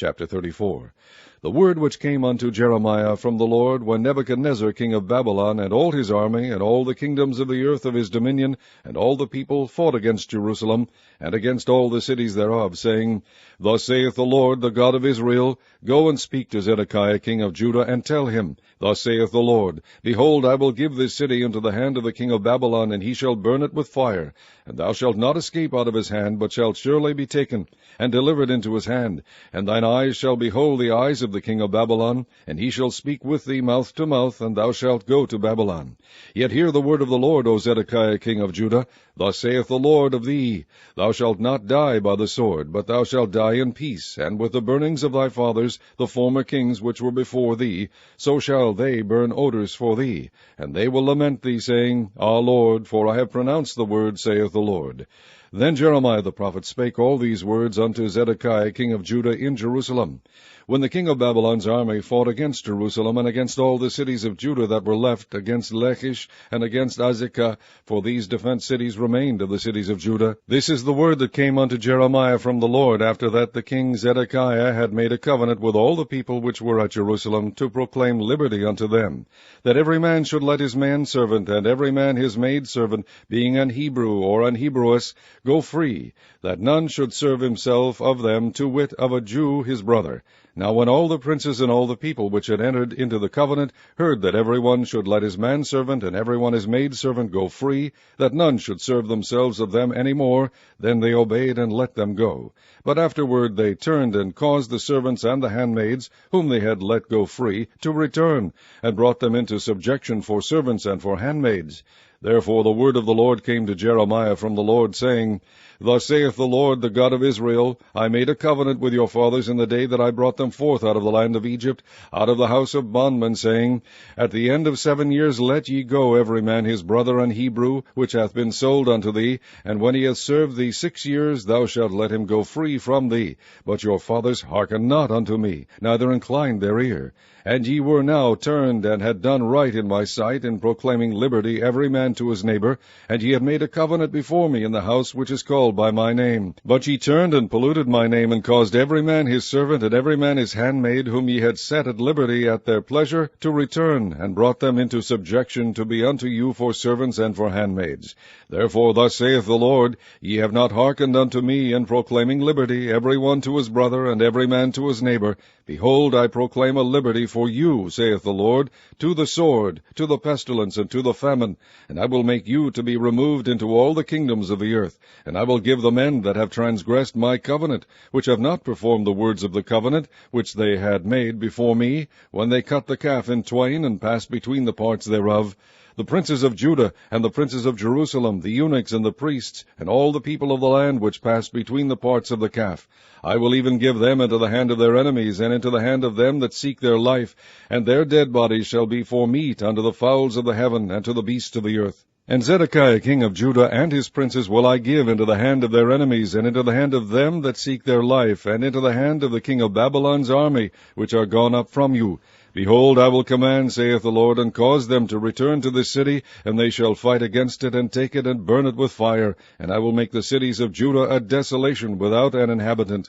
Chapter 34. The word which came unto Jeremiah from the Lord, when Nebuchadnezzar king of Babylon, and all his army, and all the kingdoms of the earth of his dominion, and all the people fought against Jerusalem, and against all the cities thereof, saying, Thus saith the Lord, the God of Israel, Go and speak to Zedekiah king of Judah, and tell him, Thus saith the Lord, Behold, I will give this city into the hand of the king of Babylon, and he shall burn it with fire. And thou shalt not escape out of his hand, but shalt surely be taken, and delivered into his hand. And thine eyes shall behold the eyes of the king of Babylon, and he shall speak with thee mouth to mouth, and thou shalt go to Babylon. Yet hear the word of the Lord, O Zedekiah king of Judah. Thus saith the Lord of thee, Thou shalt not die by the sword, but thou shalt die in peace, and with the burnings of thy fathers, the former kings which were before thee, so shall they burn odors for thee. And they will lament thee, saying, Ah, Lord, for I have pronounced the word, saith the Lord. Then Jeremiah the prophet spake all these words unto Zedekiah king of Judah in Jerusalem. When the king of Babylon's army fought against Jerusalem, and against all the cities of Judah that were left, against Lachish, and against Azekah, for these defence cities remained of the cities of Judah. This is the word that came unto Jeremiah from the Lord, after that the king Zedekiah had made a covenant with all the people which were at Jerusalem, to proclaim liberty unto them, that every man should let his manservant, and every man his maidservant, being an Hebrew or an Hebrewess, go free, that none should serve himself of them, to wit, of a Jew his brother. Now when all the princes and all the people which had entered into the covenant heard that every one should let his manservant and every one his maidservant go free, that none should serve themselves of them any more, then they obeyed and let them go. But afterward they turned and caused the servants and the handmaids, whom they had let go free, to return, and brought them into subjection for servants and for handmaids. Therefore the word of the Lord came to Jeremiah from the Lord, saying, Thus saith the Lord, the God of Israel, I made a covenant with your fathers in the day that I brought them forth out of the land of Egypt, out of the house of bondmen, saying, At the end of 7 years let ye go every man his brother an Hebrew, which hath been sold unto thee, and when he hath served thee 6 years, thou shalt let him go free from thee. But your fathers hearkened not unto me, neither inclined their ear. And ye were now turned, and had done right in my sight, in proclaiming liberty every man to his neighbor, and ye have made a covenant before me in the house which is called by my name. But ye turned and polluted my name, and caused every man his servant, and every man his handmaid, whom ye had set at liberty at their pleasure, to return, and brought them into subjection to be unto you for servants and for handmaids. Therefore thus saith the Lord, Ye have not hearkened unto me in proclaiming liberty, every one to his brother, and every man to his neighbor. Behold, I proclaim a liberty for you, saith the Lord, to the sword, to the pestilence, and to the famine. And I will make you to be removed into all the kingdoms of the earth. And I will give the men that have transgressed my covenant, which have not performed the words of the covenant, which they had made before me, when they cut the calf in twain, and passed between the parts thereof, the princes of Judah, and the princes of Jerusalem, the eunuchs and the priests, and all the people of the land which passed between the parts of the calf. I will even give them into the hand of their enemies, and into the hand of them that seek their life, and their dead bodies shall be for meat unto the fowls of the heaven, and to the beasts of the earth. And Zedekiah king of Judah and his princes will I give into the hand of their enemies, and into the hand of them that seek their life, and into the hand of the king of Babylon's army, which are gone up from you. Behold, I will command, saith the Lord, and cause them to return to this city, and they shall fight against it, and take it, and burn it with fire. And I will make the cities of Judah a desolation without an inhabitant.